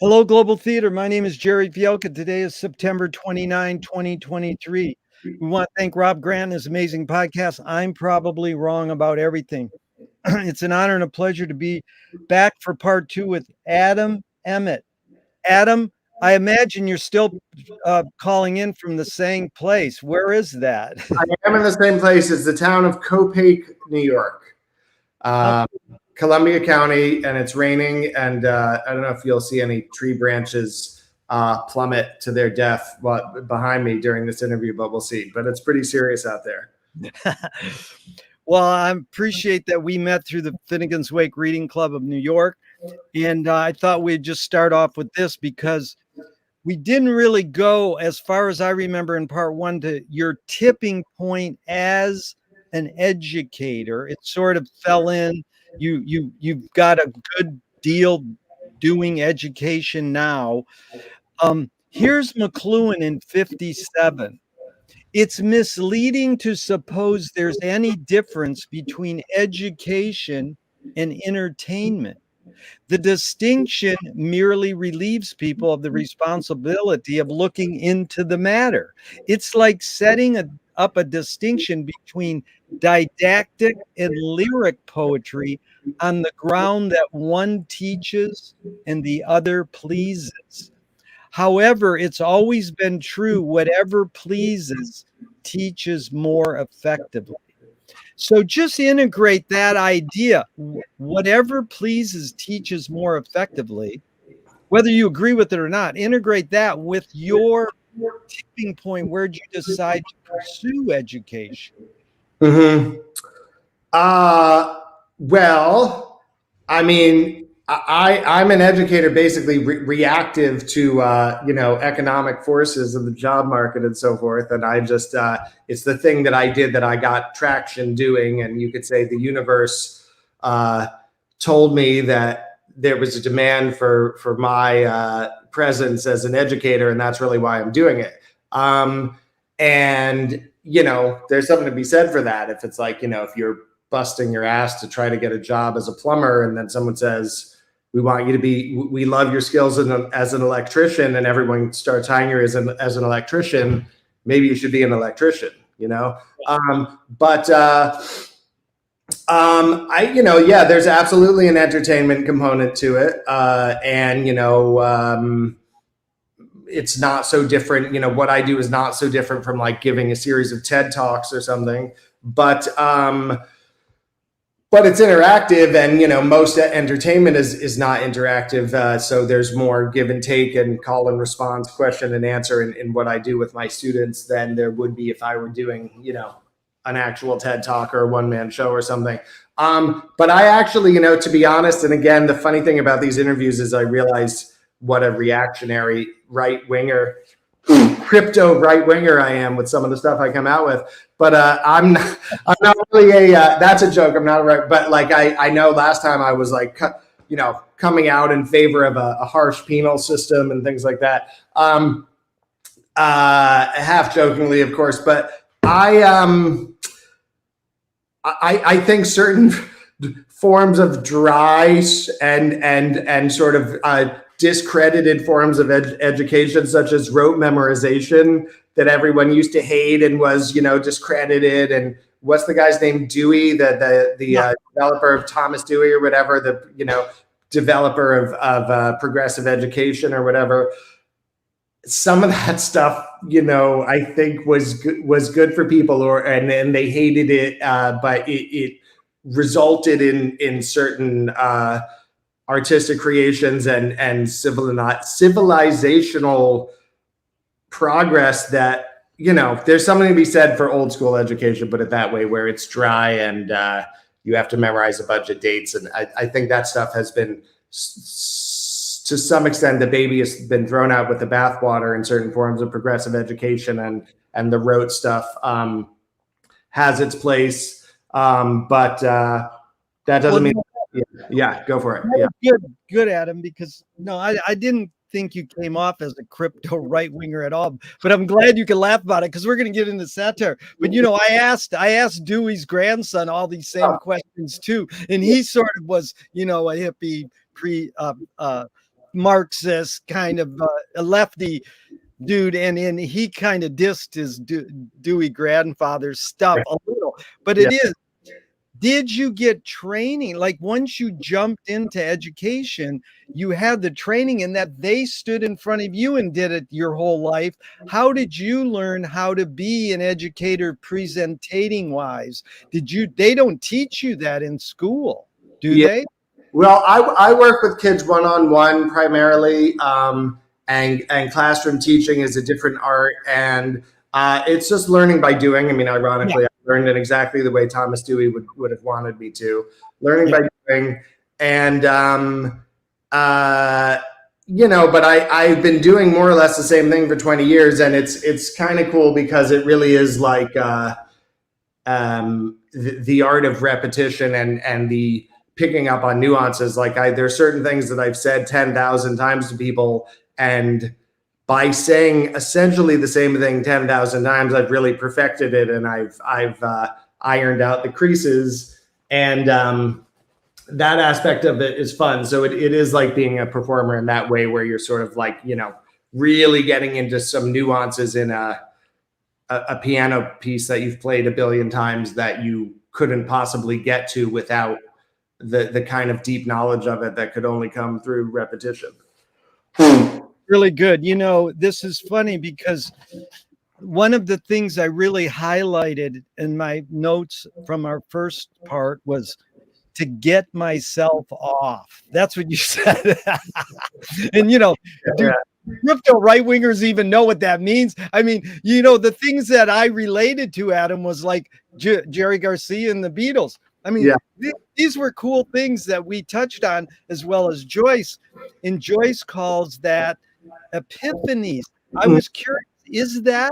Hello, Global Theater. My name is Jerry Fielka. Today is September 29, 2023. We want to thank Rob Grant and his amazing podcast. I'm probably wrong about everything. It's an honor and a pleasure to be back for part two with Adam Emmett. Adam, I imagine you're still calling in from the same place. Where is that? I am in the same place as the town of Copake, New York, Columbia County, and it's raining. And I don't know if you'll see any tree branches plummet to their death behind me during this interview, but we'll see. But it's pretty serious out there. Well, I appreciate that we met through the Finnegan's Wake Reading Club of New York. And I thought we'd just start off with this because we didn't really go, as far as I remember in part one, to your tipping point as an educator. It sort of fell in. You've got a good deal doing education now. Here's McLuhan in 57. It's misleading to suppose there's any difference between education and entertainment. The distinction merely relieves people of the responsibility of looking into the matter. It's like setting up a distinction between didactic and lyric poetry on the ground that one teaches and the other pleases. However, it's always been true, whatever pleases teaches more effectively. So just integrate that idea. Whatever pleases teaches more effectively, whether you agree with it or not. Integrate that with your tipping point. Where'd you decide to pursue education? Well, I mean, I'm an educator, basically reactive to economic forces of the job market and so forth. And I just it's the thing that I did that I got traction doing. And you could say the universe told me that there was a demand for my presence as an educator, and that's really why I'm doing it. And there's something to be said for that. If it's like, if you're busting your ass to try to get a job as a plumber, and then someone says, we love your skills as an electrician, and everyone starts hiring you as an electrician, maybe you should be an electrician, there's absolutely an entertainment component to it. It's not so different. What I do is not so different from like giving a series of TED Talks or something, but it's interactive, and most entertainment is not interactive. So there's more give and take and call and response, question and answer in what I do with my students than there would be if I were doing an actual TED Talk or a one-man show or something. But I actually, to be honest, and again, the funny thing about these interviews is I realized what a reactionary right-winger, crypto right-winger I am with some of the stuff I come out with. But I'm not really that's a joke. I'm not right. But like, I know last time I was like, coming out in favor of a harsh penal system and things like that. Half jokingly, of course, but I think certain forms of dry and sort of discredited forms of education, such as rote memorization that everyone used to hate and was, discredited. And what's the guy's name? Dewey, the developer of Thomas Dewey or whatever, the, developer of progressive education or whatever. Some of that stuff, I think was good for people, and they hated it, but it resulted in certain artistic creations and civilizational progress that, there's something to be said for old school education, put it that way, where it's dry and you have to memorize a bunch of dates. And I think that stuff has been, to some extent, the baby has been thrown out with the bathwater in certain forms of progressive education, and the rote stuff has its place. But that doesn't mean, yeah, go for it. Yeah. Good, Adam, because I didn't think you came off as a crypto right-winger at all, but I'm glad you can laugh about it because we're going to get into satire. But I asked Dewey's grandson all these same questions too, and he sort of was a hippie Marxist kind of a lefty dude, and he kind of dissed his Dewey grandfather's stuff a little, but Yeah. it is. Did you get training? Like once you jumped into education, you had the training in that they stood in front of you and did it your whole life. How did you learn how to be an educator presentating wise? They don't teach you that in school, do Yeah. they? Well, I work with kids one-on-one primarily, and classroom teaching is a different art, and it's just learning by doing. I mean, ironically, Yeah. I learned it exactly the way Thomas Dewey would have wanted me to, learning Yeah. by doing. And but I've been doing more or less the same thing for 20 years, and it's kind of cool because it really is like the art of repetition and the picking up on nuances. Like there's certain things that I've said 10,000 times to people, and by saying essentially the same thing 10,000 times, I've really perfected it, and I've ironed out the creases, and that aspect of it is fun. So it is like being a performer in that way, where you're sort of like, really getting into some nuances in a piano piece that you've played a billion times that you couldn't possibly get to without the kind of deep knowledge of it that could only come through repetition. Really good. This is funny because one of the things I really highlighted in my notes from our first part was to get myself off. That's what you said. And, do crypto right wingers even know what that means? I mean, the things that I related to, Adam, was like Jerry Garcia and the Beatles. I mean, these were cool things that we touched on, as well as Joyce. And Joyce calls that epiphanies. I was curious, is that?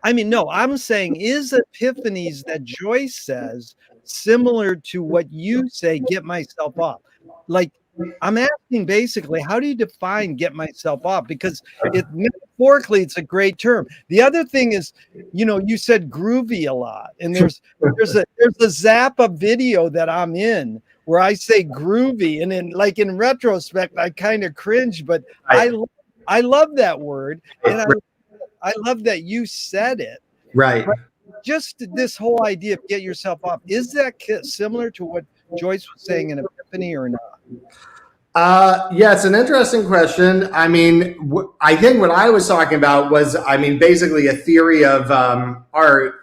I mean, no, I'm saying, is epiphanies that Joyce says similar to what you say, get myself off? Like, I'm asking basically, how do you define get myself off? Because metaphorically, it's a great term. The other thing is, you said groovy a lot, and there's a Zappa video that I'm in where I say groovy, and in retrospect, I kind of cringe, but I love that word, and I love that you said it. Right. But just this whole idea of get yourself off, is that similar to what Joyce was saying in Epiphany or not? Yeah, it's an interesting question. I mean, I think what I was talking about was, basically a theory of art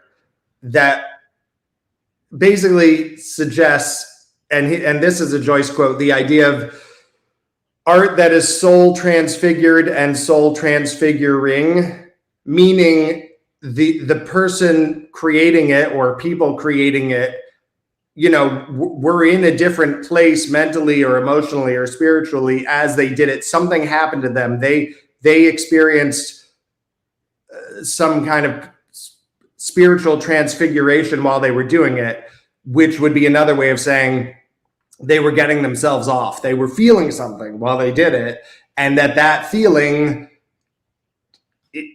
that basically suggests, and this is a Joyce quote, the idea of art that is soul transfigured and soul transfiguring, meaning the person creating it or people creating it, we're in a different place mentally or emotionally or spiritually as they did it. Something happened to them. They experienced some kind of spiritual transfiguration while they were doing it, which would be another way of saying they were getting themselves off. They were feeling something while they did it, and that feeling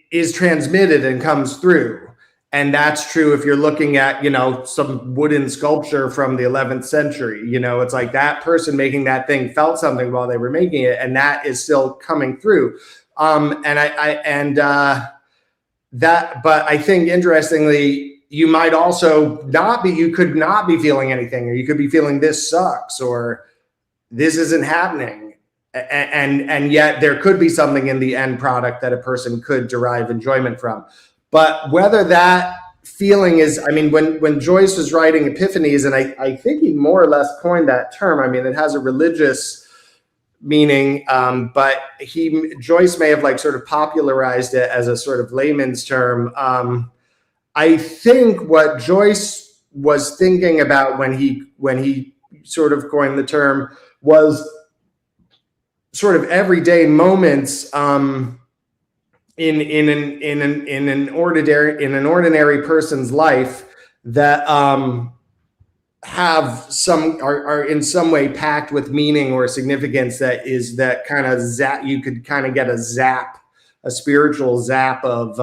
is transmitted and comes through. And that's true if you're looking at, some wooden sculpture from the 11th century. It's like that person making that thing felt something while they were making it, and that is still coming through. But I think interestingly, you might also you could not be feeling anything, or you could be feeling this sucks, or this isn't happening. And yet there could be something in the end product that a person could derive enjoyment from. But whether that feeling is, when Joyce was writing Epiphanies, and I think he more or less coined that term. It has a religious meaning, but Joyce may have sort of popularized it as a sort of layman's term. I think what Joyce was thinking about when he sort of coined the term was sort of everyday moments in an ordinary person's life that have are in some way packed with meaning or significance, that kind of zap. You could kind of get a spiritual zap of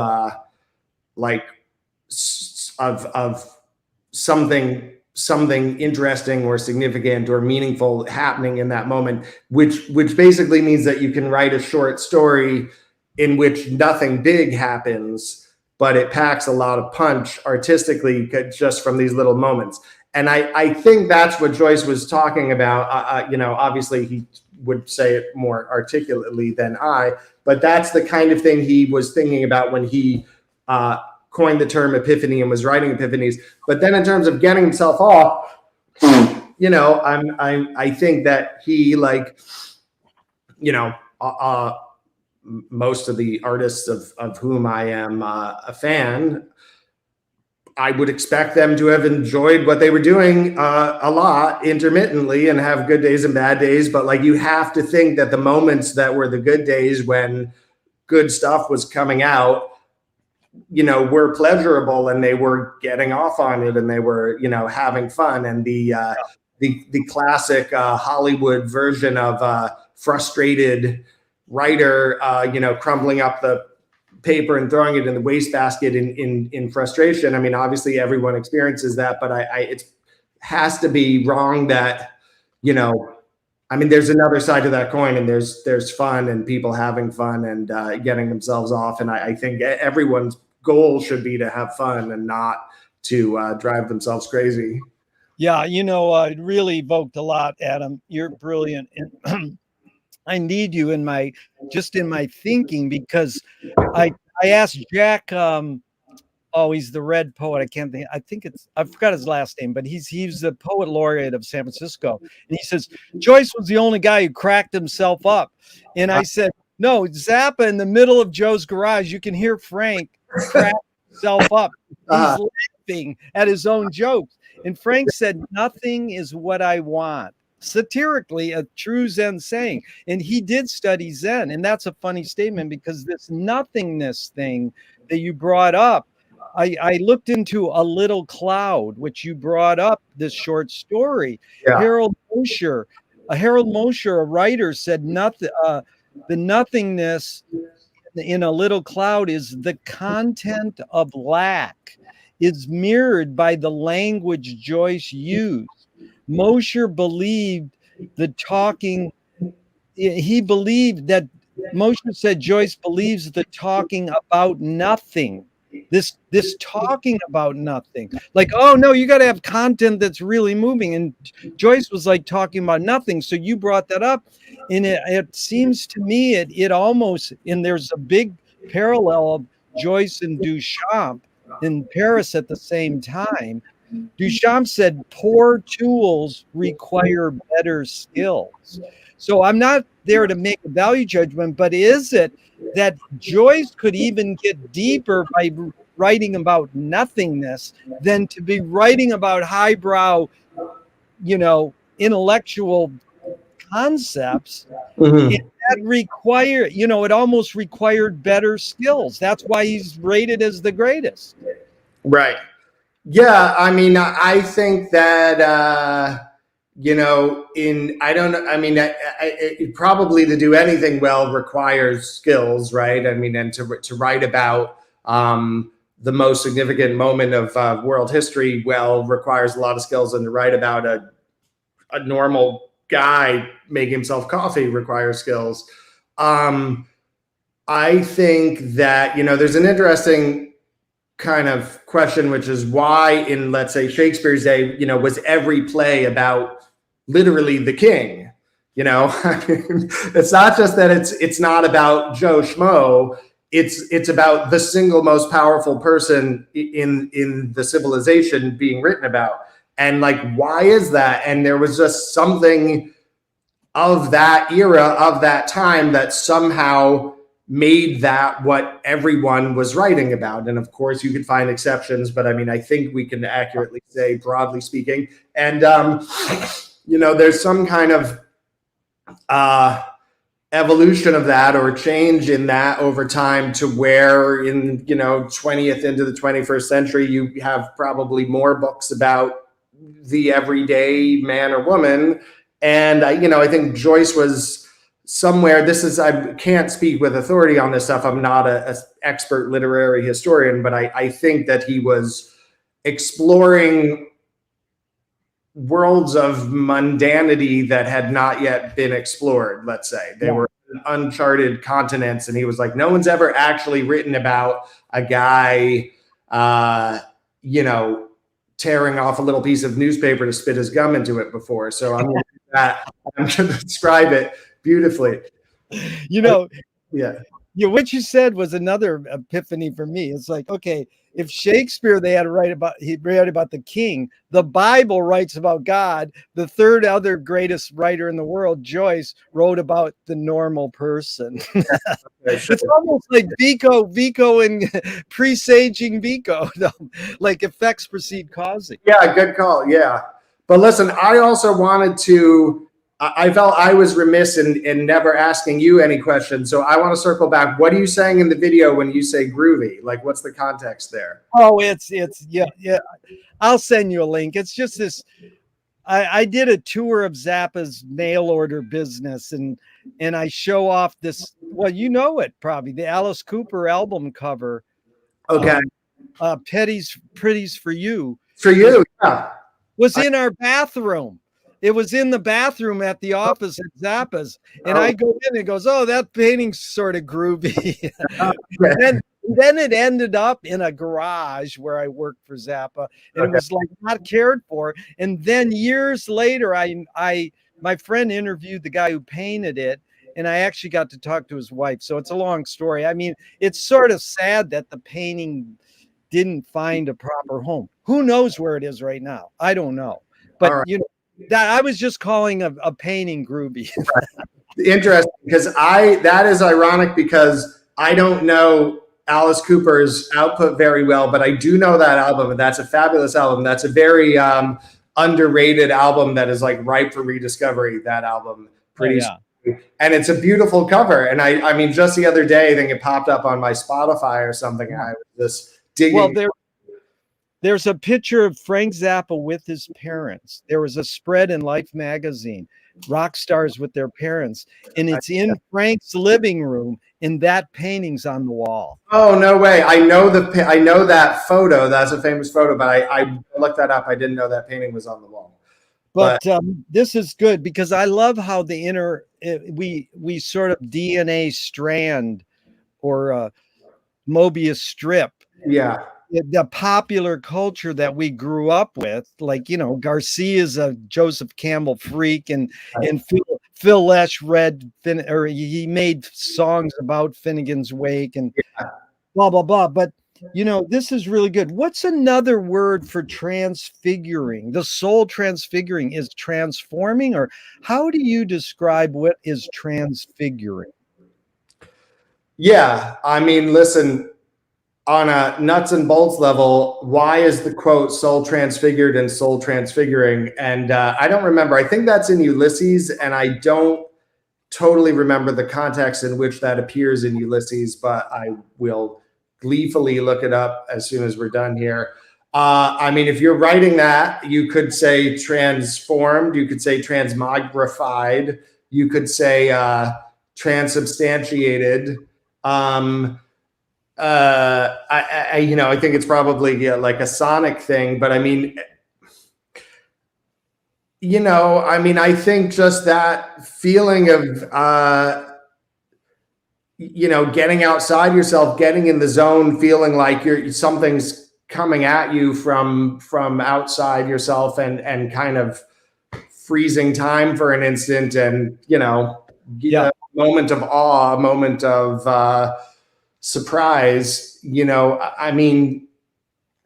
something something interesting or significant or meaningful happening in that moment, which basically means that you can write a short story in which nothing big happens, but it packs a lot of punch artistically just from these little moments. And I think that's what Joyce was talking about. Obviously he would say it more articulately than I, but that's the kind of thing he was thinking about when he coined the term epiphany and was writing epiphanies. But then in terms of getting himself off, I think that he, like, most of the artists of whom I am a fan, I would expect them to have enjoyed what they were doing a lot intermittently and have good days and bad days. But like, you have to think that the moments that were the good days when good stuff was coming out, were pleasurable, and they were getting off on it, and they were, having fun. And the classic Hollywood version of frustrated writer, crumbling up the paper and throwing it in the wastebasket in frustration. I mean, obviously everyone experiences that, but it has to be wrong that, there's another side to that coin, and there's fun and people having fun and getting themselves off. And I think everyone's goal should be to have fun and not to drive themselves crazy. Yeah, it really evoked a lot, Adam. You're brilliant. And I need you in my thinking, because I asked Jack, he's the Red poet. I forgot his last name, but he's the poet laureate of San Francisco. And he says, Joyce was the only guy who cracked himself up. And I said, no, Zappa, in the middle of Joe's garage, you can hear Frank crack himself up. He's laughing at his own jokes. And Frank said, nothing is what I want. Satirically, a true Zen saying. And he did study Zen. And that's a funny statement, because this nothingness thing that you brought up, I looked into A Little Cloud, which you brought up, this short story. Yeah. Harold Mosher, a writer, said the nothingness in A Little Cloud is the content of lack, is mirrored by the language Joyce used. Mosher believed Mosher said Joyce believes the talking about nothing. This talking about nothing, like, oh no, you got to have content that's really moving. And Joyce was like talking about nothing. So you brought that up, and it seems to me it almost, and there's a big parallel of Joyce and Duchamp in Paris at the same time. Duchamp said poor tools require better skills. So I'm not there to make a value judgment, but is it that Joyce could even get deeper by writing about nothingness than to be writing about highbrow, intellectual concepts? Mm-hmm. It almost required better skills. That's why he's rated as the greatest. Right. Yeah. I mean, I think that, probably to do anything well requires skills, right? I mean, and to write about the most significant moment of world history well requires a lot of skills, and to write about a normal guy making himself coffee requires skills. I think that, there's an interesting kind of question, which is why in, let's say, Shakespeare's day, was every play about literally the king? It's not just that it's not about Joe Schmo. It's about the single most powerful person in the civilization being written about. And like, why is that? And there was just something of that era, of that time, that somehow made that what everyone was writing about. And of course you could find exceptions, but I mean, I think we can accurately say, broadly speaking, and there's some kind of evolution of that, or change in that over time, to where in 20th into the 21st century you have probably more books about the everyday man or woman. And I think Joyce was somewhere, I can't speak with authority on this stuff, I'm not an expert literary historian, but I think that he was exploring worlds of mundanity that had not yet been explored. Let's say they were uncharted continents, and he was like, no one's ever actually written about a guy, you know, tearing off a little piece of newspaper to spit his gum into it before. So I'm going to describe it beautifully. You know, yeah. Yeah, what you said was another epiphany for me. It's like, okay, if Shakespeare they had to write about he wrote about the king, the Bible writes about God. The third other greatest writer in the world, Joyce, wrote about the normal person. It's almost like Vico and presaging Vico, like effects precede causing. Yeah, good call. Yeah. But listen, I also wanted to I felt I was remiss in never asking you any questions. So I want to circle back. What are you saying in the video when you say groovy? Like, what's the context there? Oh, it's yeah. I'll send you a link. It's just this. I did a tour of Zappa's mail order business, and I show off this. Well, you know it probably, the Alice Cooper album cover. Okay. Pretties for You. For you, yeah. Was in our bathroom. It was in the bathroom at the office at Zappa's. And I go in and it goes, oh, that painting's sort of groovy. Then it ended up in a garage where I worked for Zappa. And it was like not cared for. And then years later, my friend interviewed the guy who painted it. And I actually got to talk to his wife. So it's a long story. I mean, it's sort of sad that the painting didn't find a proper home. Who knows where it is right now? I don't know. But, you know, that I was just calling a painting groovy. Interesting, because that is ironic because I don't know Alice Cooper's output very well, but I do know that album, and that's a fabulous album. That's a very underrated album that is like ripe for rediscovery. That album, and it's a beautiful cover. And I mean, just the other day, I think it popped up on my Spotify or something. And I was just digging. Well, there's a picture of Frank Zappa with his parents. There was a spread in Life magazine, rock stars with their parents, and it's in Frank's living room, and that painting's on the wall. Oh, no way. I know that photo. That's a famous photo, but I looked that up. I didn't know that painting was on the wall. But this is good because I love how we sort of DNA strand or Mobius strip. Yeah. The popular culture that we grew up with, like, you know, Garcia's a Joseph Campbell freak, and Phil Lesh he made songs about Finnegan's Wake and blah blah blah. But you know, this is really good. What's another word for transfiguring? The soul transfiguring is transforming, or how do you describe what is transfiguring? Yeah, I mean, listen. On a nuts and bolts level, why is the quote soul transfigured and soul transfiguring? And I don't remember. I think that's in Ulysses, and I don't totally remember the context in which that appears in Ulysses, but I will gleefully look it up as soon as we're done here. I mean, if you're writing that, you could say transformed, you could say transmogrified, you could say transubstantiated. I think it's probably like a sonic thing, but I mean, I think just that feeling of, getting outside yourself, getting in the zone, feeling like something's coming at you from outside yourself, and kind of freezing time for an instant, and, a moment of awe, a moment of, surprise, I mean,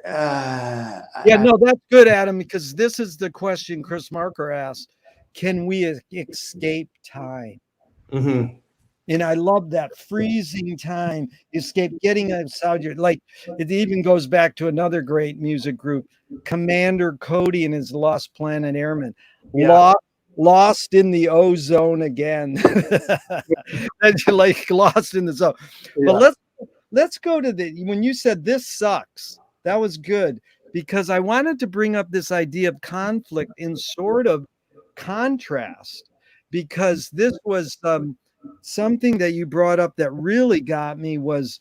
no, that's good, Adam, because this is the question Chris Marker asked: can we escape time? Mm-hmm. And I love that freezing time, escape, getting outside your, like, it even goes back to another great music group, Commander Cody and his Lost Planet Airmen. Lost in the ozone again. Like lost in the zone. But let's go to when you said this sucks, that was good, because I wanted to bring up this idea of conflict in sort of contrast, because this was something that you brought up that really got me was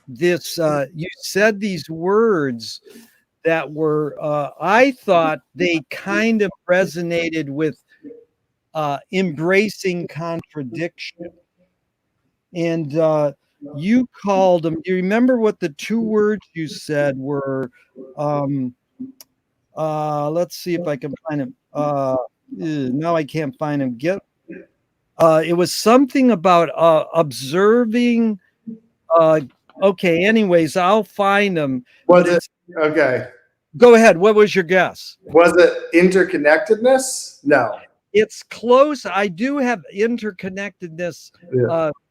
this, you said these words that were, I thought they kind of resonated with embracing contradiction. And you called them, do you remember what the two words you said were? Um, let's see if I can find them. Now I can't find them. It was something about observing. Okay, anyways, I'll find them. Was it okay? Go ahead. What was your guess? Was it interconnectedness? No. It's close. I do have interconnectedness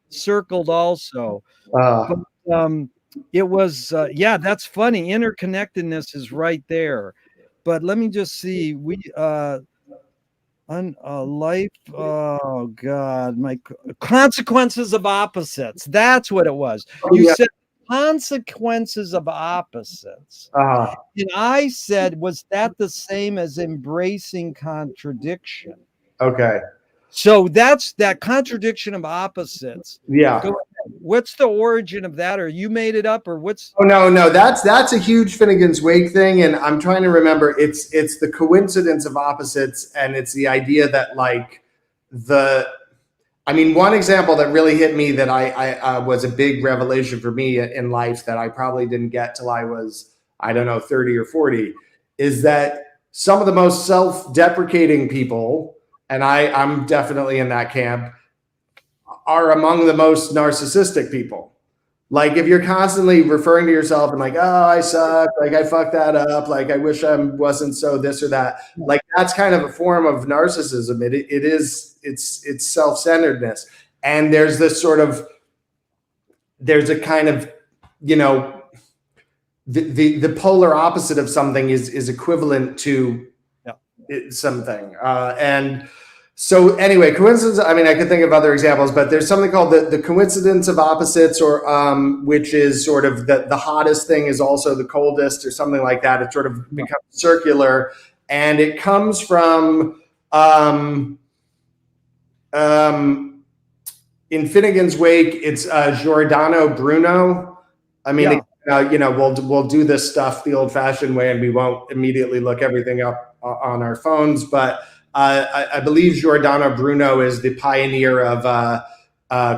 circled also. But, it was, yeah, that's funny. Interconnectedness is right there. But let me just see. Life, oh God, my consequences of opposites. That's what it was. You said consequences of opposites. And I said, was that the same as embracing contradiction? Okay. So that's that contradiction of opposites. Yeah. Go ahead. What's the origin of that? Or you made it up, or what's? Oh no, that's a huge Finnegan's Wake thing, and I'm trying to remember. It's the coincidence of opposites, and it's the idea that like one example that really hit me that I was a big revelation for me in life that I probably didn't get till I was, I don't know, 30 or 40, is that some of the most self-deprecating people, and I'm definitely in that camp, are among the most narcissistic people. Like if you're constantly referring to yourself and like, oh, I suck, like I fucked that up, like I wish I wasn't so this or that, like that's kind of a form of narcissism. It's self-centeredness. And there's this sort of, there's a kind of, you know, the polar opposite of something is equivalent to something. And so anyway, coincidence, I mean, I could think of other examples, but there's something called the coincidence of opposites, or which is sort of the hottest thing is also the coldest, or something like that. It sort of becomes circular, and it comes from in Finnegan's Wake, it's Giordano Bruno. I mean, you know, we'll do this stuff the old-fashioned way, and we won't immediately look everything up on our phones, but I believe Giordano Bruno is the pioneer of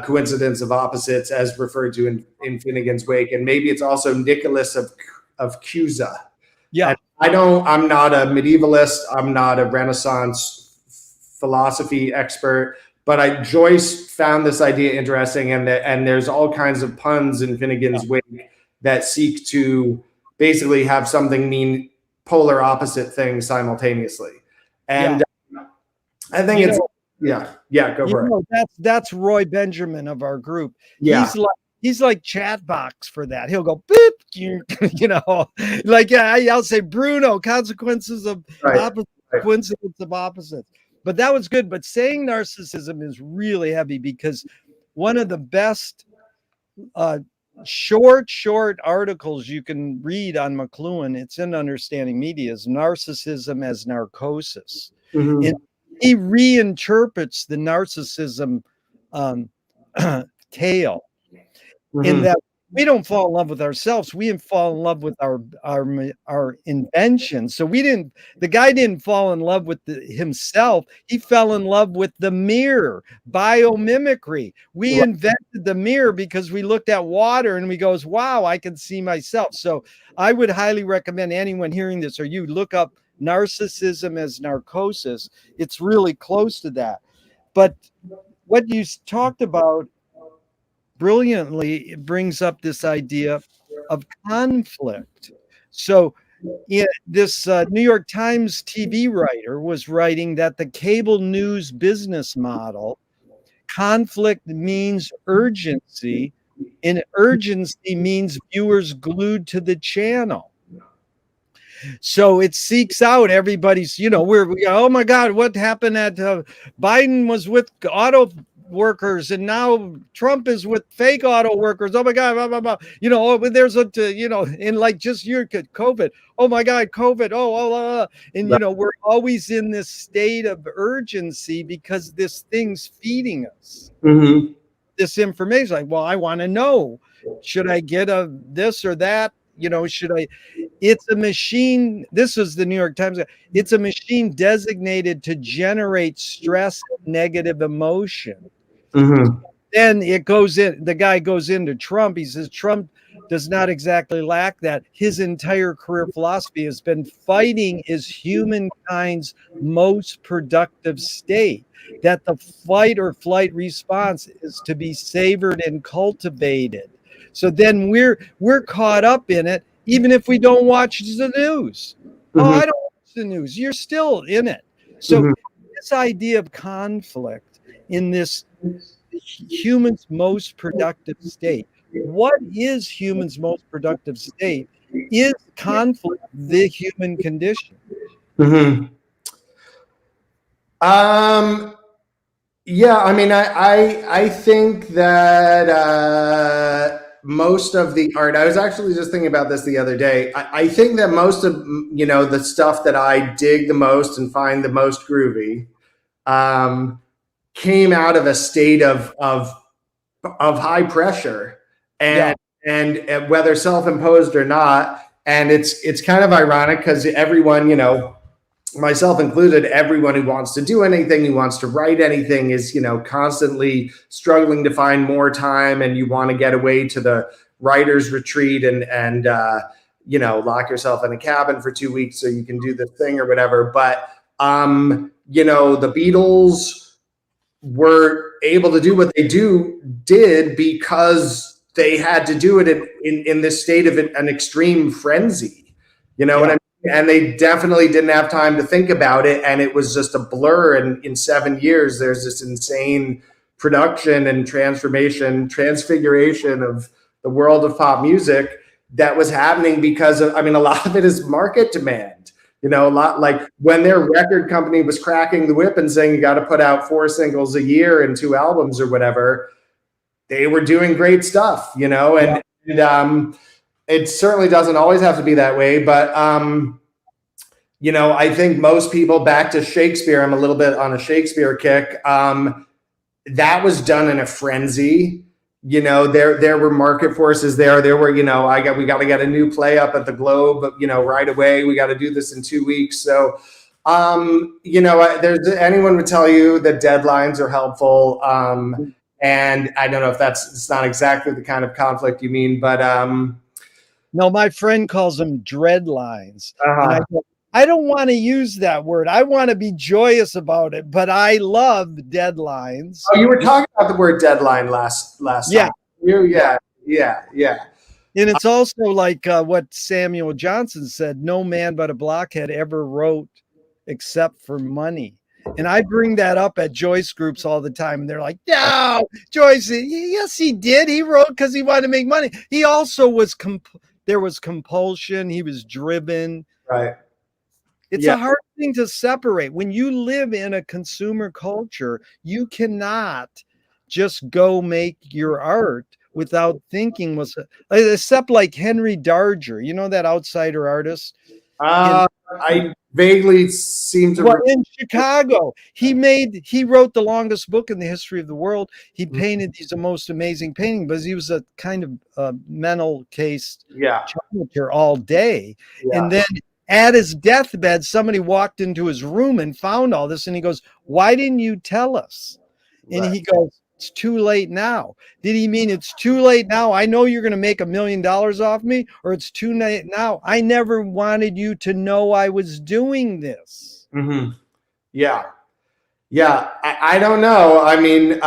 coincidence of opposites, as referred to in Finnegan's Wake, and maybe it's also Nicholas of Cusa. Yeah, and I'm not a medievalist. I'm not a Renaissance philosophy expert, but Joyce found this idea interesting, and there's all kinds of puns in Finnegan's Wake that seek to basically have something mean polar opposite things simultaneously, and. I think go for it. That's Roy Benjamin of our group. Yeah. He's like chat box for that. He'll go beep, you know, like I'll say Bruno, consequences of opposites, coincidence of opposites. But that was good. But saying narcissism is really heavy, because one of the best short articles you can read on McLuhan, it's in Understanding Media, is Narcissism as Narcosis. Mm-hmm. He reinterprets the narcissism tale, in that we don't fall in love with ourselves. We fall in love with our invention. So the guy didn't fall in love with himself. He fell in love with the mirror, biomimicry. We invented the mirror because we looked at water and we goes, wow, I can see myself. So I would highly recommend anyone hearing this, or you look up Narcissism as Narcosis. It's really close to that. But what you talked about brilliantly, it brings up this idea of conflict. So this New York Times TV writer was writing that the cable news business model, conflict means urgency, and urgency means viewers glued to the channel. So it seeks out everybody's, you know, oh my God, what happened at Biden was with auto workers and now Trump is with fake auto workers. Oh my God, blah, blah, blah. You know, there's you know, in like just your COVID. Oh my God, COVID. And you know, we're always in this state of urgency because this thing's feeding us this information. Like, well, I want to know, should I get this or that? You know, should I? It's a machine. This was the New York Times. It's a machine designated to generate stress and negative emotion. Mm-hmm. Then it goes in, the guy goes into Trump. He says Trump does not exactly lack that. His entire career philosophy has been fighting is humankind's most productive state, that the fight or flight response is to be savored and cultivated. So then we're caught up in it, even if we don't watch the news. Oh, Mm-hmm. I don't watch the news. You're still in it. So Mm-hmm. this idea of conflict in this human's most productive state. What is human's most productive state? Is conflict the human condition? Mm-hmm. Um, yeah, I mean, I think that most of the art, I was actually just thinking about this the other day. I think that most of, the stuff that I dig the most and find the most groovy, um, came out of a state of high pressure, Yeah, and whether self-imposed or not. And it's kind of ironic because everyone, myself included, everyone who wants to do anything, who wants to write anything, is constantly struggling to find more time, and you want to get away to the writer's retreat and lock yourself in a cabin for 2 weeks so you can do this thing or whatever. But the Beatles were able to do what they did because they had to do it in this state of an extreme frenzy. You know what I yeah, mean? And they definitely didn't have time to think about it, and it was just a blur. And in 7 years, there's this insane production and transfiguration of the world of pop music that was happening because of, I mean, a lot of it is market demand. A lot, like when their record company was cracking the whip and saying you got to put out 4 singles a year and 2 albums or whatever, they were doing great stuff, yeah. and it certainly doesn't always have to be that way. But I think most people, back to Shakespeare, I'm a little bit on a Shakespeare kick. That was done in a frenzy. There were market forces there. There were, we got to get a new play up at the Globe, right away. We got to do this in 2 weeks. So, there's anyone would tell you that deadlines are helpful. And I don't know if it's not exactly the kind of conflict you mean, but No, my friend calls them dread lines. And uh-huh. I don't want to use that word. I want to be joyous about it, but I love deadlines. Oh, you were talking about the word deadline last Yeah. time. Yeah. And it's also like what Samuel Johnson said, no man but a blockhead ever wrote except for money. And I bring that up at Joyce groups all the time. And they're like, no, Joyce, yes, he did. He wrote because he wanted to make money. He also was, there was compulsion. He was driven. Right. It's Yeah. a hard thing to separate. When you live in a consumer culture, you cannot just go make your art without thinking, except like Henry Darger, that outsider artist. I vaguely seem to. Well, in Chicago, he wrote the longest book in the history of the world. He painted these most amazing paintings, but he was a kind of mental case Yeah. janitor all day. Yeah. And then at his deathbed, somebody walked into his room and found all this. And he goes, why didn't you tell us? And Right. he goes, it's too late now. Did he mean it's too late now? I know you're going to make $1 million off me, or it's too late now. I never wanted you to know I was doing this. Mm-hmm. Yeah. I don't know. I mean,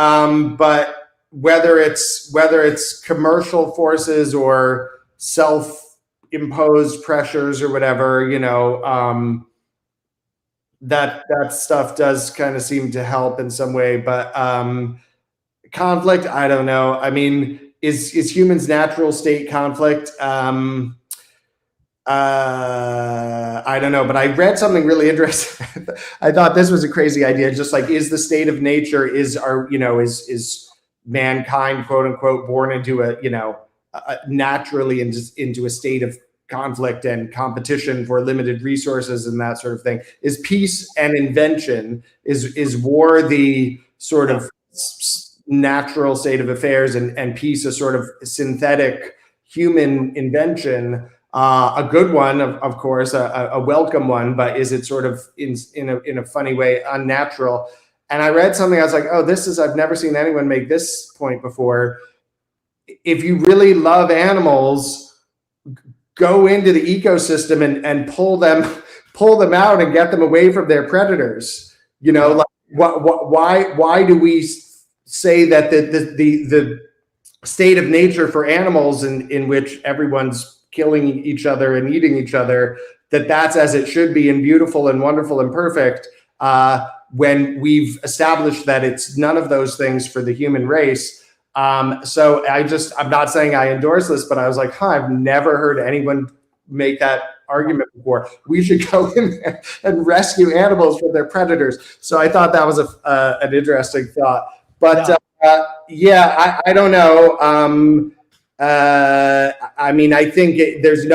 but whether it's commercial forces or self-imposed pressures or whatever, that stuff does kind of seem to help in some way. But conflict, I don't know. I mean, is humans' natural state conflict? I don't know, but I read something really interesting. I thought this was a crazy idea. Just like, is the state of nature, is mankind, quote unquote, born into naturally into a state of conflict and competition for limited resources and that sort of thing? Is peace and invention, is war the sort of natural state of affairs, and peace a sort of synthetic human invention? A good one, of course, a welcome one, but is it sort of in a funny way unnatural? And I read something, I was like, oh, I've never seen anyone make this point before. If you really love animals, go into the ecosystem and pull them out and get them away from their predators. You know, like why do we say that the state of nature for animals in which everyone's killing each other and eating each other, that's as it should be and beautiful and wonderful and perfect, when we've established that it's none of those things for the human race. So I'm not saying I endorse this, but I was like, I've never heard anyone make that argument before. We should go in there and rescue animals from their predators. So I thought that was an interesting thought. But I don't know. I mean, I think there's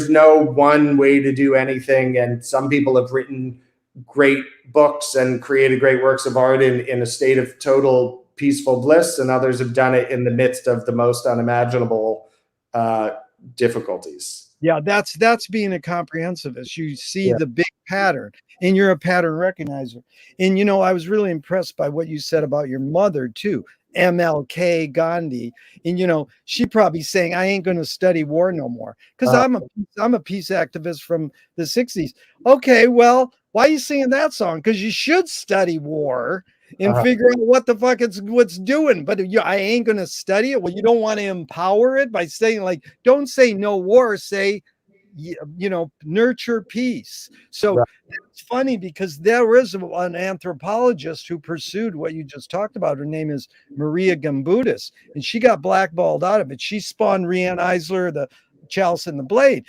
no one way to do anything, and some people have written great books and created great works of art in a state of total peaceful bliss, and others have done it in the midst of the most unimaginable difficulties. Yeah, that's being a comprehensivist. You see the big pattern, and you're a pattern recognizer. And I was really impressed by what you said about your mother too, MLK Gandhi. And she probably saying, I ain't going to study war no more, because I'm a peace activist from the 60s. Okay, well, why are you singing that song? Because you should study war and figure out what the fuck what's doing. But I ain't going to study it. Well, you don't want to empower it by saying, like, don't say no war, say, nurture peace. So it's funny because there is an anthropologist who pursued what you just talked about. Her name is Maria Gambudis, and she got blackballed out of it. She spawned Rian Eisler, the Chalice and the Blade.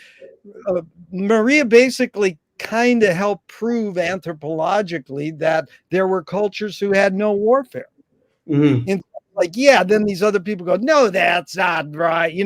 Maria basically kind of helped prove anthropologically that there were cultures who had no warfare. And then these other people go, no, that's not right.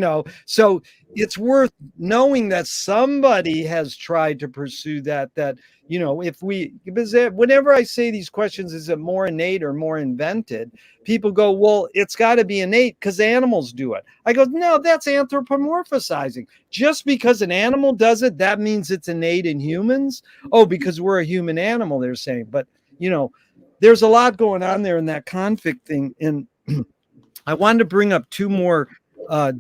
So it's worth knowing that somebody has tried to pursue that because whenever I say these questions, is it more innate or more invented? People go, well, it's got to be innate because animals do it. I go, no, that's anthropomorphizing. Just because an animal does it, that means it's innate in humans. Oh, because we're a human animal, they're saying. But, there's a lot going on there in that conflict thing. And I wanted to bring up two more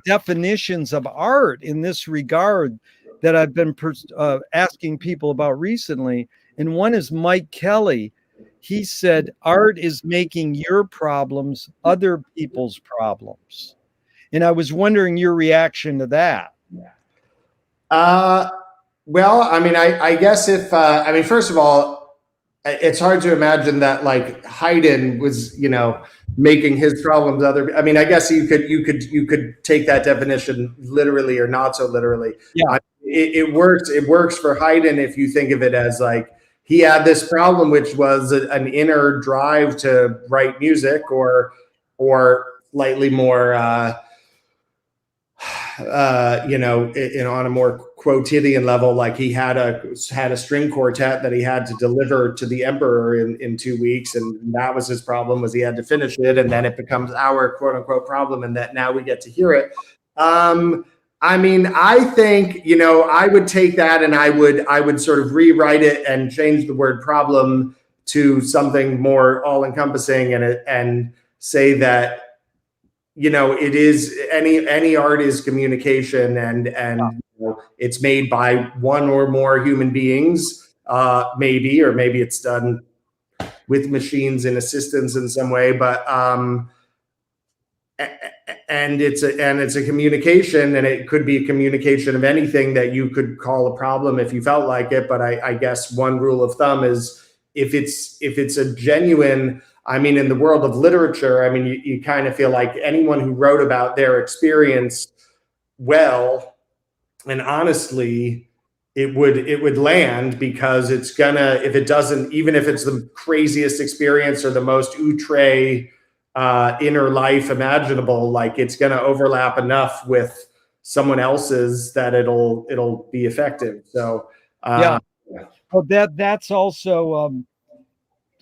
definitions of art in this regard that I've been asking people about recently. And one is Mike Kelly. He said, art is making your problems other people's problems. And I was wondering your reaction to that. Well, I mean, I guess first of all, it's hard to imagine that like Haydn was, making his problems other. I mean, I guess you could take that definition literally or not so literally. Yeah, it works. It works for Haydn if you think of it as like he had this problem, which was an inner drive to write music, or slightly more. On a more quotidian level, like he had a string quartet that he had to deliver to the emperor in 2 weeks, and that was his problem, was he had to finish it, and then it becomes our quote unquote problem, and that now we get to hear it. I mean, I think I would take that and I would sort of rewrite it and change the word problem to something more all encompassing, and say that it is any art is communication, and it's made by one or more human beings, maybe it's done with machines and assistance in some way, but and it's a communication, and it could be a communication of anything that you could call a problem if you felt like it. But I guess one rule of thumb is if it's a genuine, I mean, in the world of literature, I mean, you kind of feel like anyone who wrote about their experience well and honestly, it would land, because it's gonna, if it doesn't, even if it's the craziest experience or the most outre inner life imaginable, like it's gonna overlap enough with someone else's that it'll be effective. So well, that's also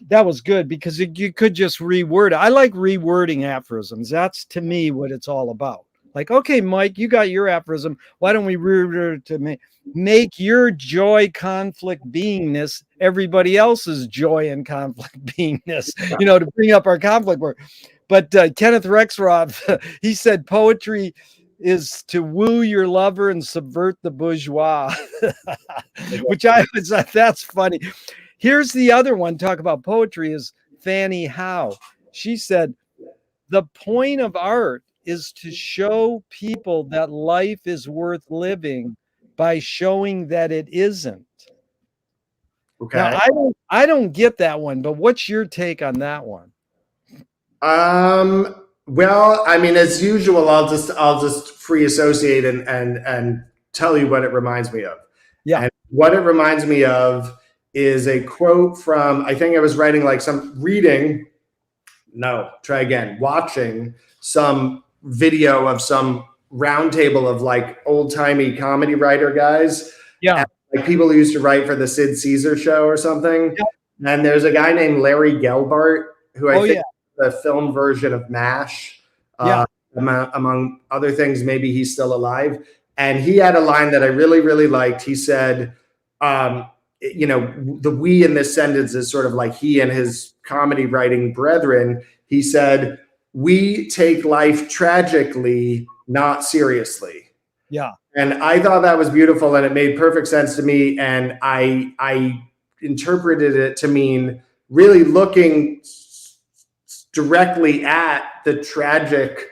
that was good, because you could just reword it. I like rewording aphorisms. That's to me what it's all about. Like, okay, Mike, you got your aphorism. Why don't we revert it to make your joy conflict beingness everybody else's joy and conflict beingness, to bring up our conflict work. But Kenneth Rexroth, he said poetry is to woo your lover and subvert the bourgeois, which that's funny. Here's the other one, talk about poetry, is Fanny Howe. She said, the point of art is to show people that life is worth living by showing that it isn't. Now, Okay. I don't get that one, but what's your take on that one? Well, I mean, as usual, I'll just free associate and tell you what it reminds me of. Yeah. And what it reminds me of is a quote from, I think I was writing like watching some video of some roundtable of like old timey comedy writer guys. Yeah. Like people who used to write for the Sid Caesar show or something. Yeah. And there's a guy named Larry Gelbart who I think the film version of MASH. Among other things, maybe he's still alive. And he had a line that I really, really liked. He said, the we in this sentence is sort of like he and his comedy writing brethren. He said, we take life tragically, not seriously. Yeah. And I thought that was beautiful and it made perfect sense to me. And I interpreted it to mean really looking directly at the tragic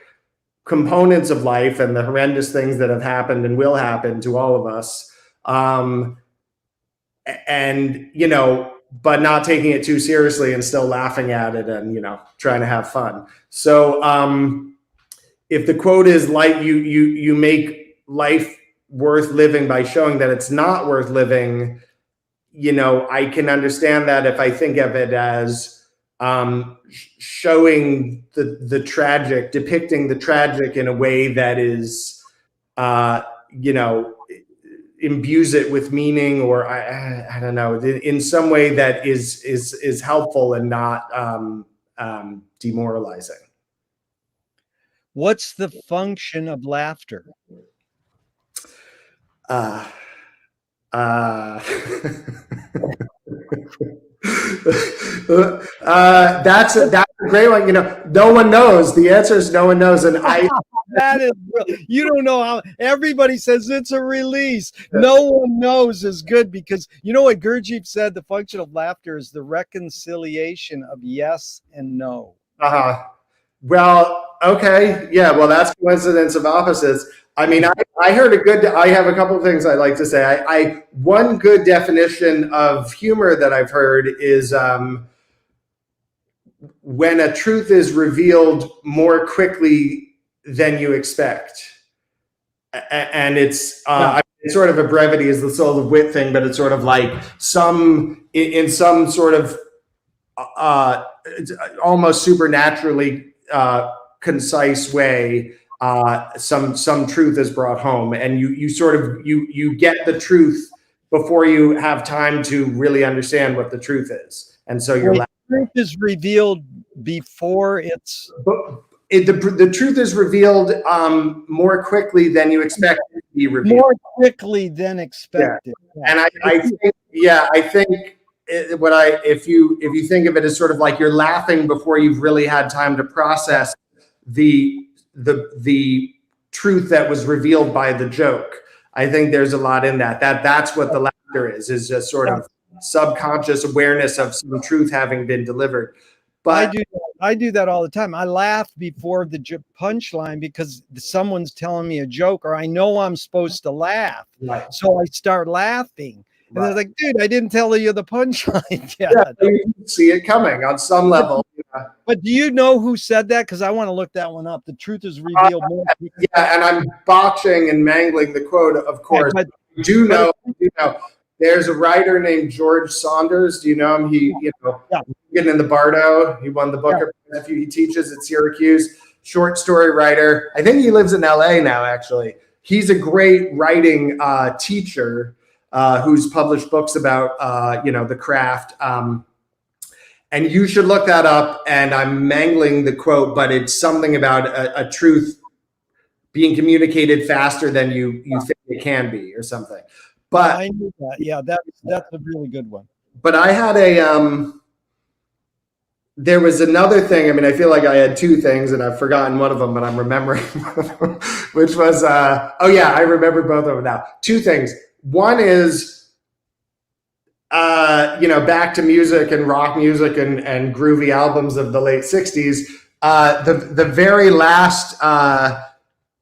components of life and the horrendous things that have happened and will happen to all of us. But not taking it too seriously and still laughing at it and, trying to have fun. So if the quote is like you make life worth living by showing that it's not worth living, I can understand that if I think of it as showing the tragic, depicting the tragic in a way that is, imbues it with meaning, or I don't know, in some way that is helpful and not demoralizing. What's the function of laughter? That's a great one. No one knows. The answer is no one knows. And that is real. You don't know how everybody says it's a release. No one knows is good, because you know what Gurdjieff said, the function of laughter is the reconciliation of yes and no. Well, okay. Yeah. Well, that's coincidence of opposites. I mean, I heard I have a couple of things I'd like to say. One good definition of humor that I've heard is when a truth is revealed more quickly than you expect. And it's sort of a brevity is the soul of wit thing, but it's sort of like in some sort of almost supernaturally concise way, some truth is brought home, and you get the truth before you have time to really understand what the truth is, and so the truth is revealed before it's. The truth is revealed more quickly than you expect it to be revealed. More quickly than expected. Yeah. And I think if you think of it as sort of like you're laughing before you've really had time to process the truth that was revealed by the joke. I think there's a lot in that. That's what the laughter is just sort of subconscious awareness of some truth having been delivered. But I do that all the time. I laugh before the punchline because someone's telling me a joke, or I know I'm supposed to laugh. Right. So I start laughing. And they're like, dude, I didn't tell you the punchline yet. Yeah, you see it coming on some level. But do you know who said that? Because I want to look that one up. The truth is revealed more. Yeah, and I'm botching and mangling the quote, of course. But you know, there's a writer named George Saunders. Do you know him? He, getting in the Bardo. He won the Booker. Yeah. He teaches at Syracuse. Short story writer. I think he lives in LA now, actually. He's a great writing teacher who's published books about, the craft. And you should look that up. And I'm mangling the quote, but it's something about a truth being communicated faster than you think it can be, or something. But I knew that. Yeah, that's a really good one. But I had there was another thing. I mean, I feel like I had two things and I've forgotten one of them, but I'm remembering one of them, which was, oh yeah, I remember both of them now. Two things. One is, back to music and rock music and groovy albums of the late 60s. The very last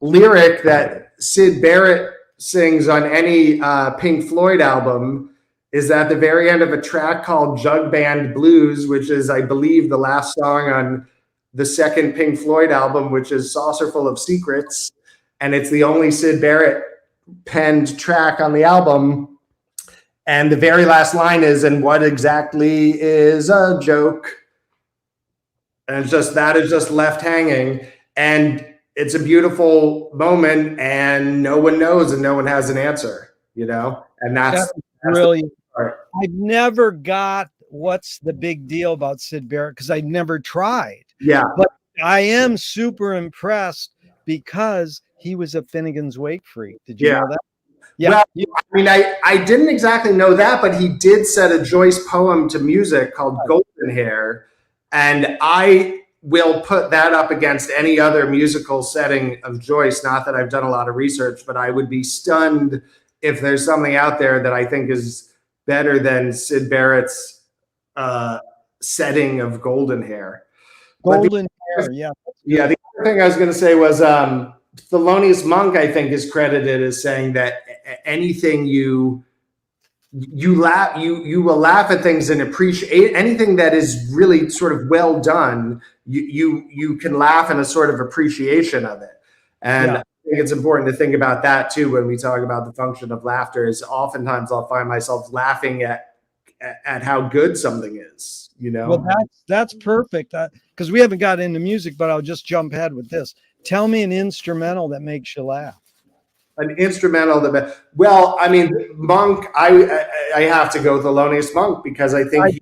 lyric that Syd Barrett sings on any Pink Floyd album is at the very end of a track called Jug Band Blues, which is, I believe, the last song on the second Pink Floyd album, which is Saucerful of Secrets. And it's the only Syd Barrett penned track on the album. And the very last line is, "And what exactly is a joke?" And that is just left hanging. And it's a beautiful moment, and no one knows and no one has an answer, And that's brilliant. I've never got what's the big deal about Syd Barrett because I never tried. Yeah. But I am super impressed because he was a Finnegan's Wake freak. Did you know that? Yeah. Well, I mean, I didn't exactly know that, but he did set a Joyce poem to music called Golden Hair. And I will put that up against any other musical setting of Joyce. Not that I've done a lot of research, but I would be stunned if there's something out there that I think is better than Syd Barrett's setting of Golden Hair. Golden Hair, yeah. Yeah, the other thing I was going to say was Thelonious Monk, I think, is credited as saying that anything you will laugh at things and appreciate anything that is really sort of well done. You can laugh in a sort of appreciation of it. And I think it's important to think about that too when we talk about the function of laughter. Is oftentimes I'll find myself laughing at how good something is. Well, that's perfect because we haven't got into music, but I'll just jump ahead with this. Tell me an instrumental that makes you laugh. An instrumental that, well, I mean, Monk. I have to go Thelonious Monk because I think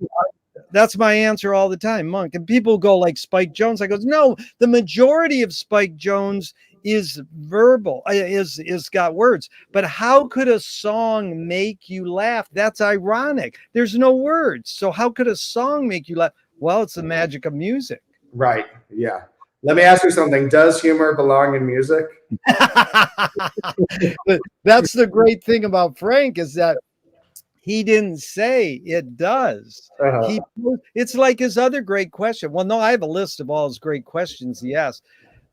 that's my answer all the time, Monk. And people go like Spike Jones. I goes, no, the majority of Spike Jones is verbal, is got words. But how could a song make you laugh? That's ironic. There's no words. So how could a song make you laugh? Well, it's the magic of music. Right. Yeah. Let me ask you something. Does humor belong in music? That's the great thing about Frank is that he didn't say it does. It's like his other great question. Well, no, I have a list of all his great questions he asked.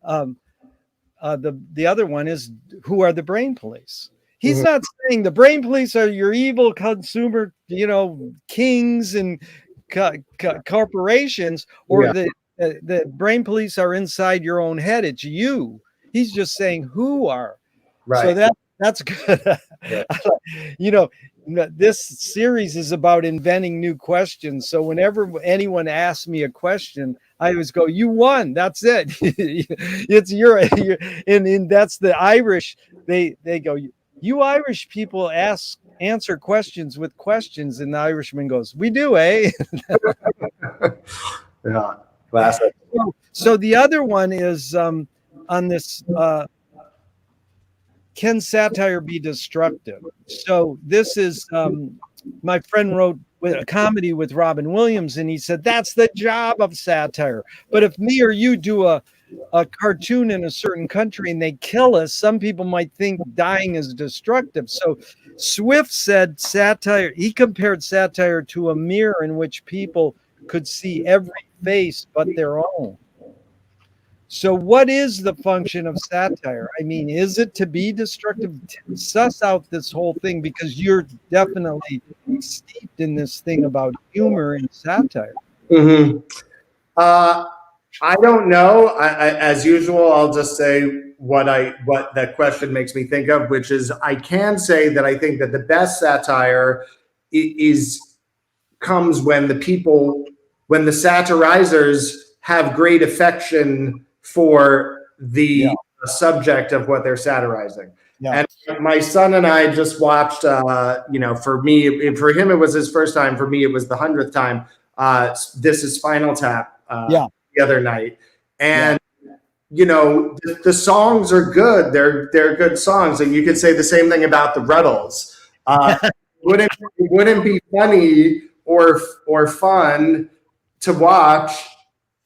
The other one is, who are the brain police? He's not saying the brain police are your evil consumer, kings and corporations, or the brain police are inside your own head. It's you. He's just saying who are. Right. So that's good. This series is about inventing new questions. So whenever anyone asks me a question, I always go, you won. That's it. It's and that's the Irish. They go, you Irish people answer questions with questions. And the Irishman goes, we do, eh? Yeah. Classic. So the other one is on this, can satire be destructive? So this is, my friend wrote a comedy with Robin Williams, and he said, that's the job of satire. But if me or you do a cartoon in a certain country and they kill us, some people might think dying is destructive. So Swift said satire, he compared satire to a mirror in which people could see every face but their own. So what is the function of satire? I mean, is it to be destructive? Suss out this whole thing, because you're definitely steeped in this thing about humor and satire. Mm-hmm. I don't know. As usual, I'll just say what that question makes me think of, which is I can say that I think that the best satire comes when the satirizers have great affection for the subject of what they're satirizing. Yeah. And my son and I just watched, for him, it was his first time. For me, it was the 100th time. This is Spinal Tap the other night. And, the songs are good. They're good songs, and you could say the same thing about the Ruddles. It wouldn't be funny or fun to watch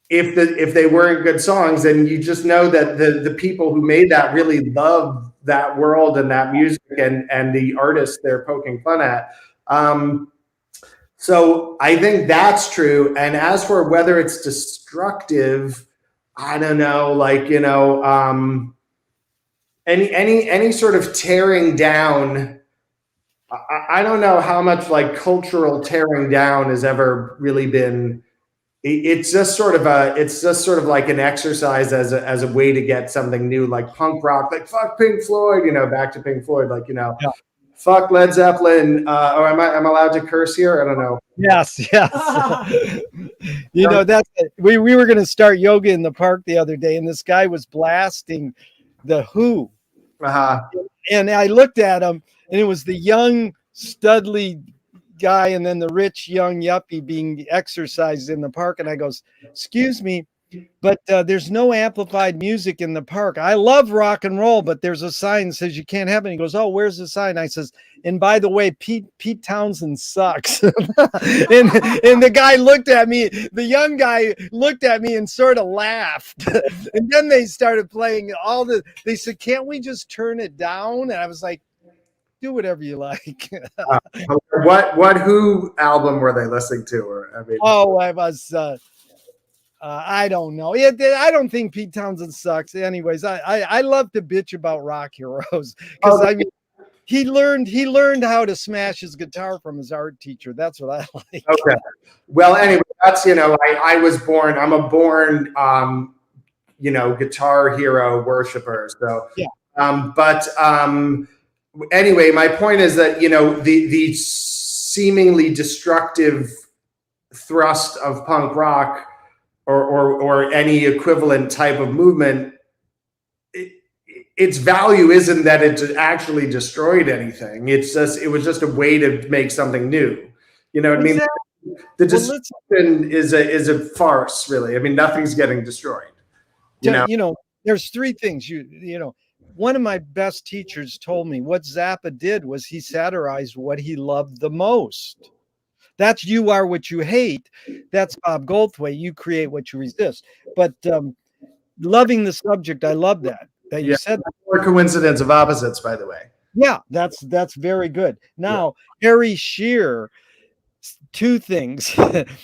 if they weren't good songs. And you just know that the people who made that really love that world and that music and the artists they're poking fun at. So I think that's true. And as for whether it's destructive, I don't know, like, any sort of tearing down. I don't know how much like cultural tearing down has ever really been. It's just sort of like an exercise as a way to get something new, like punk rock, like fuck Pink Floyd, back to Pink Floyd, like, Yeah. fuck Led Zeppelin. Or am I allowed to curse here? I don't know. Yes. That's we were going to start yoga in the park the other day, and this guy was blasting the Who. And I looked at him, and it was the young studly guy and then the rich young yuppie being exercised in the park. And I goes, excuse me, but there's no amplified music in the park. I love rock and roll, but there's a sign that says you can't have it. He goes, oh, where's the sign? I says, and by the way, Pete Townsend sucks. and the guy looked at me, the young guy looked at me and sort of laughed. And then they started playing they said, can't we just turn it down? And I was like, do whatever you like. What Who album were they listening to? I was I don't know. I don't think Pete Townsend sucks. Anyways, I love to bitch about rock heroes because he learned how to smash his guitar from his art teacher. That's what I like. Okay. Well, anyway, that's I was born. I'm a born guitar hero worshiper. So yeah. Anyway, my point is that the seemingly destructive thrust of punk rock or any equivalent type of movement, its value isn't that it actually destroyed anything. It was just a way to make something new. You know what I mean? The destruction is a farce, really. I mean, nothing's getting destroyed. There's three things. One of my best teachers told me what Zappa did was he satirized what he loved the most. That's You Are What You Hate. That's Bob Goldthwait. You create what you resist. But loving the subject, I love that you said that. More coincidence of opposites, by the way. Yeah, that's very good. Now, Harry Shearer, two things.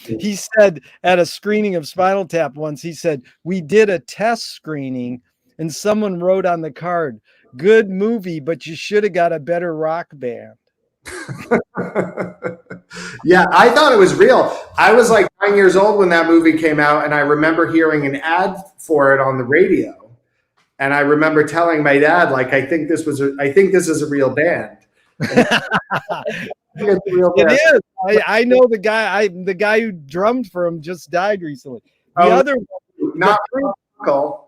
He said at a screening of Spinal Tap once, he said, we did a test screening and someone wrote on the card, good movie, but you should have got a better rock band. Yeah, I thought it was real. I was like 9 years old when that movie came out, and I remember hearing an ad for it on the radio. And I remember telling my dad, like, I think this is a real band. It is. I know the guy who drummed for him just died recently. Not Russ Kunkel.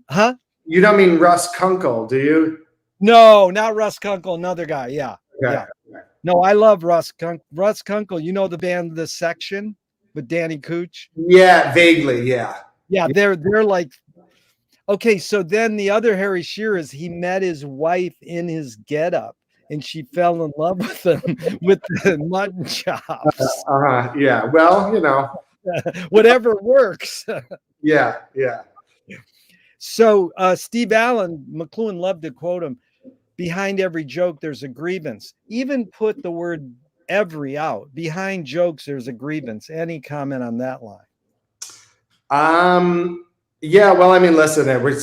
Huh? You don't mean Russ Kunkel, do you? No, not Russ Kunkel. Another guy. Yeah. Okay. Yeah. No, I love Russ Kunkel. Russ Kunkel. You know the band The Section with Danny Cooch? Yeah, vaguely. Yeah. Yeah, they're like. Okay, so then the other Harry Shearer is he met his wife in his getup, and she fell in love with him with the mutton chops. Yeah. Well, whatever works. Yeah. So Steve Allen, McLuhan loved to quote him, behind every joke, there's a grievance. Even put the word every out. Behind jokes, there's a grievance. Any comment on that line? Yeah, well, I mean, listen, we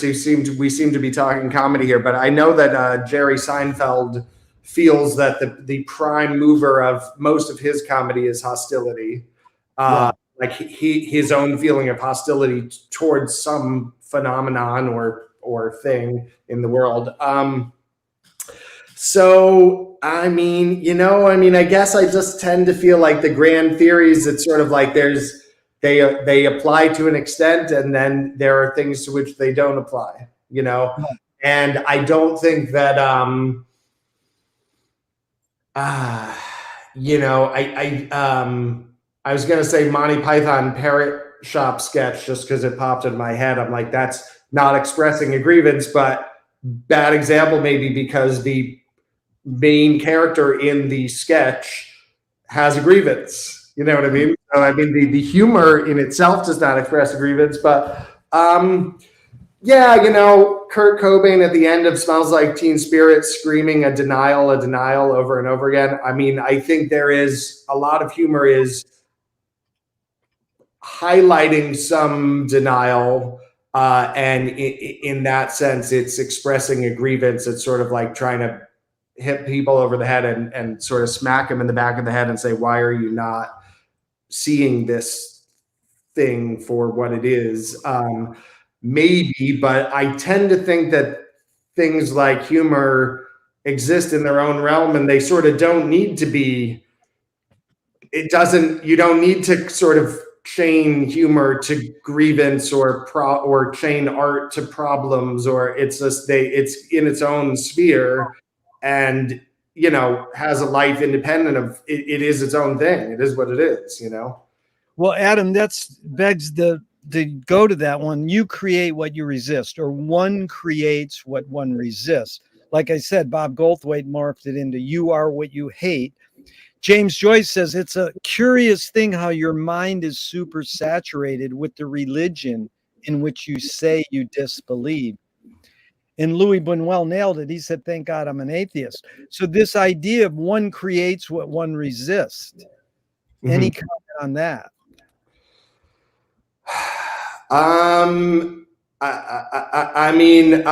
seem to be talking comedy here, but I know that Jerry Seinfeld feels that the prime mover of most of his comedy is hostility. Like his own feeling of hostility towards some phenomenon or thing in the world. So, I mean, I guess I just tend to feel like the grand theories, it's sort of like they apply to an extent, and then there are things to which they don't apply, and I don't think that, I was going to say Monty Python shop sketch just because it popped in my head. I'm like, that's not expressing a grievance, but bad example maybe because the main character in the sketch has a grievance. You know what I mean? So, I mean, the humor in itself does not express a grievance, but yeah, you know, Kurt Cobain at the end of Smells Like Teen Spirit screaming a denial over and over again. I mean, I think there is a lot of humor is highlighting some denial. And in that sense, it's expressing a grievance. It's sort of like trying to hit people over the head and sort of smack them in the back of the head and say, why are you not seeing this thing for what it is? Maybe, but I tend to think that things like humor exist in their own realm and they sort of don't need to be, you don't need to sort of chain humor to grievance or chain art to problems, or it's just it's in its own sphere and, you know, has a life independent of it is its own thing. It is what it is, you know? Well, Adam, that's begs to go to that one. You create what you resist, or one creates what one resists. Like I said, Bob Goldthwait morphed it into you are what you hate. James Joyce says it's a curious thing how your mind is super saturated with the religion in which you say you disbelieve. And Louis Buñuel nailed it. He said, thank God I'm an atheist. So this idea of one creates what one resists. Mm-hmm. Any comment on that? I mean,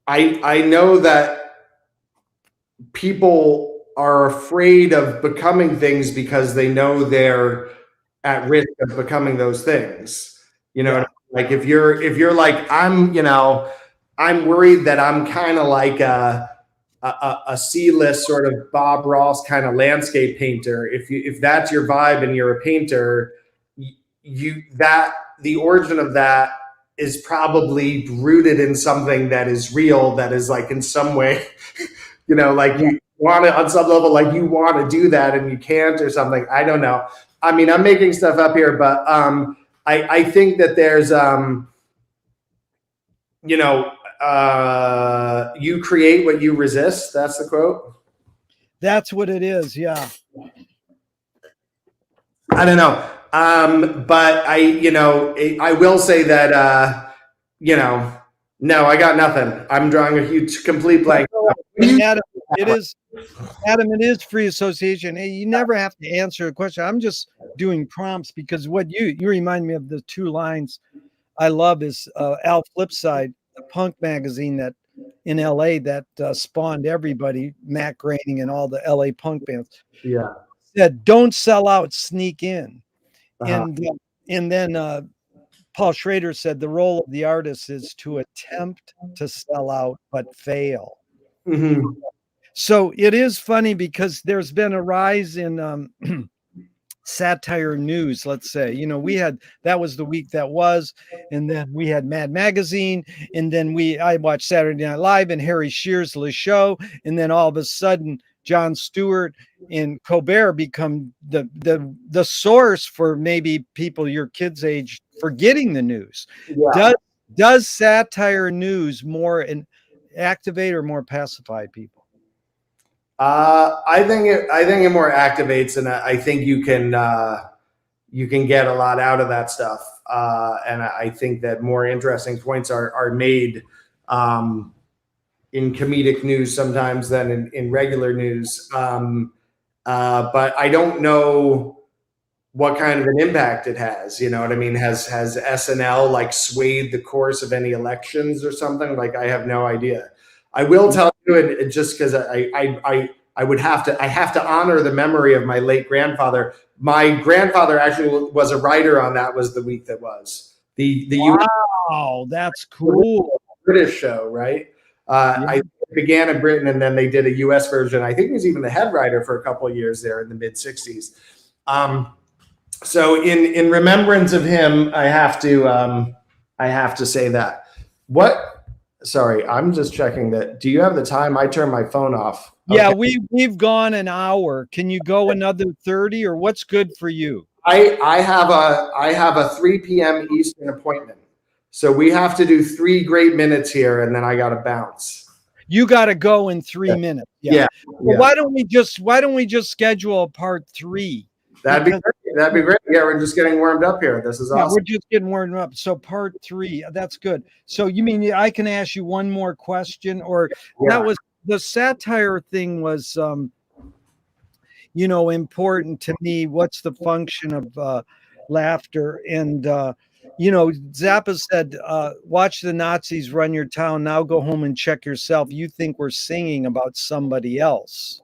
I know that people are afraid of becoming things because they know they're at risk of becoming those things. You know, yeah. Like if you're like, I'm worried that I'm kind of like a C-list sort of Bob Ross kind of landscape painter. If that's your vibe and you're a painter, the origin of that is probably rooted in something that is real, that is like in some way, you know, like you want to, on some level, like you want to do that and you can't or something. I don't know. I mean, I'm making stuff up here, but I think that there's, you know, you create what you resist. That's the quote. That's what it is. Yeah. I don't know. But I will say that, no, I got nothing. I'm drawing a huge, complete blank. Adam, it is free association. Hey, you never have to answer a question. I'm just doing prompts because what you remind me of the two lines I love is Al Flipside, a punk magazine that in LA that spawned everybody, Matt Groening and all the LA punk bands. Yeah. Said, don't sell out, sneak in. And then Paul Schrader said the role of the artist is to attempt to sell out but fail. Mm-hmm. So it is funny because there's been a rise in satire news, let's say. You know, that was the week that was, and then we had Mad Magazine, and then I watched Saturday Night Live and Harry Shearer's Le Show, and then all of a sudden Jon Stewart and Colbert become the source for maybe people your kids' age forgetting the news. Yeah. Does satire news more activate or more pacify people? I think it more activates, and I think you can get a lot out of that stuff. And I think that more interesting points are made in comedic news sometimes than in regular news. But I don't know what kind of an impact it has. You know what I mean? Has SNL like swayed the course of any elections or something? Like, I have no idea. I will tell you, and just because I have to honor the memory of my late grandfather. My grandfather actually was a writer on That Was the Week That Was. The wow, that's cool. British show, right? I began in Britain and then they did a US version. I think he was even the head writer for a couple of years there in the mid 60s. So in remembrance of him, I have to say that. Sorry, I'm just checking that. Do you have the time? I turned my phone off. Yeah, okay. We've gone an hour. Can you go another 30 or what's good for you? I have a 3 p.m. Eastern appointment. So we have to do 3 great minutes here, and then I got to bounce. You got to go in 3 minutes. Yeah. Well, why don't we just schedule a part 3? That'd be great. That'd be great. Yeah, we're just getting warmed up here. This is awesome. We're just getting warmed up. So part 3, that's good. So you mean I can ask you one more question, or that was the satire thing was, important to me. What's the function of laughter? And Zappa said, watch the Nazis run your town. Now go home and check yourself. You think we're singing about somebody else,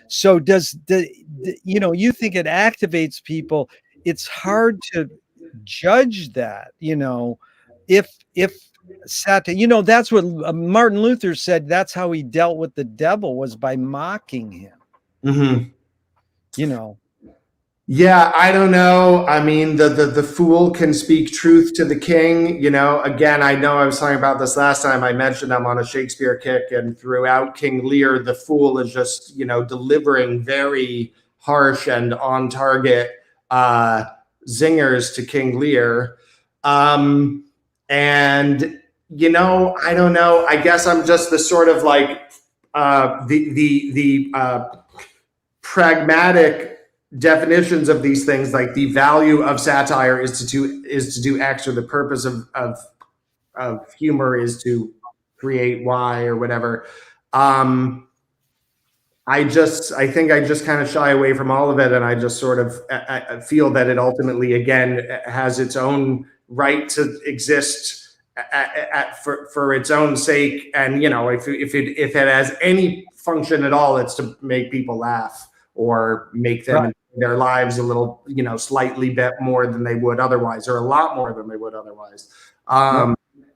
So does you think it activates people? It's hard to judge that, if satire, that's what Martin Luther said. That's how he dealt with the devil, was by mocking him. Yeah, I don't know. I mean, the fool can speak truth to the king. Again, I know I was talking about this last time. I mentioned I'm on a Shakespeare kick, and throughout King Lear, the fool is just, delivering very harsh and on target zingers to King Lear. And, I don't know. I guess I'm just the sort of like the pragmatic definitions of these things, like the value of satire is to do X, or the purpose of humor is to create Y, or whatever. I think I just kind of shy away from all of it, and I just sort of I feel that it ultimately, again, has its own right to exist for its own sake, and if it has any function at all, it's to make people laugh, or make them their lives a little, slightly bit more than they would otherwise, or a lot more than they would otherwise.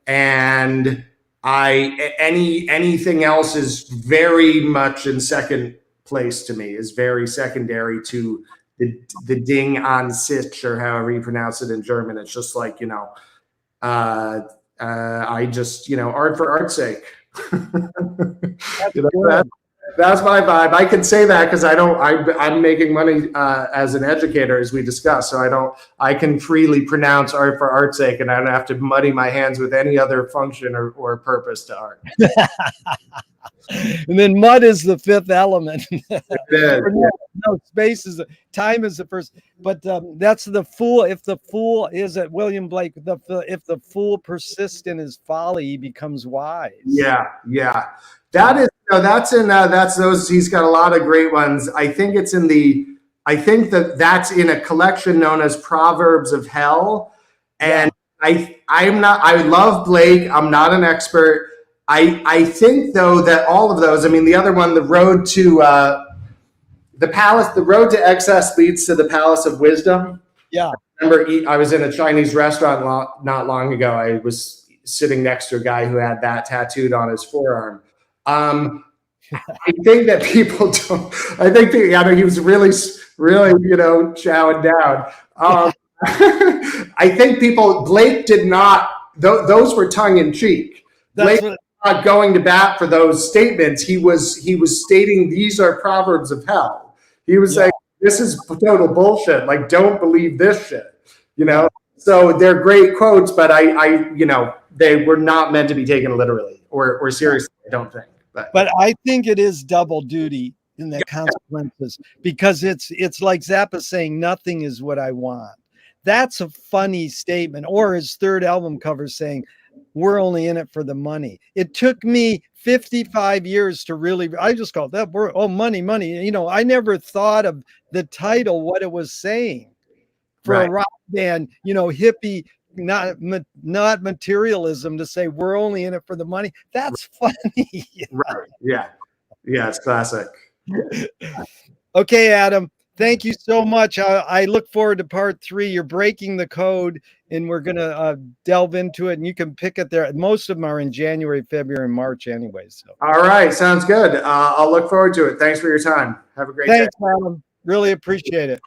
And anything else is very much in second place to me, is very secondary to the Ding an sich, or however you pronounce it in German. It's just like, I just, art for art's sake. That's my vibe. I can say that because I'm making money as an educator, as we discussed. So I can freely pronounce art for art's sake, and I don't have to muddy my hands with any other function or purpose to art. And then mud is the fifth element. No, space is time is the first. But that's the fool. If the fool is at William Blake, if the fool persists in his folly, he becomes wise. Yeah. That is, that's those. He's got a lot of great ones. I think that's in a collection known as Proverbs of Hell. And I love Blake. I'm not an expert. I think though that all of those, the other one, the road to the road to excess leads to the palace of wisdom. Yeah. I remember I was in a Chinese restaurant not long ago. I was sitting next to a guy who had that tattooed on his forearm. I think that people don't. I think that, he was really, chowing down. I think Blake did not. Those were tongue in cheek. Blake was not going to bat for those statements. He was stating these are proverbs of hell. He was saying this is total bullshit. Like, don't believe this shit. So they're great quotes, but they were not meant to be taken literally or seriously. I don't think. But I think it is double duty in the consequences, because it's like Zappa saying nothing is what I want. That's a funny statement. Or his third album cover saying we're only in it for the money. It took me 55 years to really, I just called that word, money. I never thought of the title, what it was saying for a rock band, hippie, not materialism, to say we're only in it for the money. That's funny. Right. Yeah, it's classic. Okay, Adam, thank you so much. I look forward to part 3. You're breaking the code, and we're gonna delve into it, and you can pick it there. Most of them are in January, February, and March anyway. So all right, sounds good. I'll look forward to it. Thanks for your time. Have a great day. Thanks, Adam. Really appreciate it.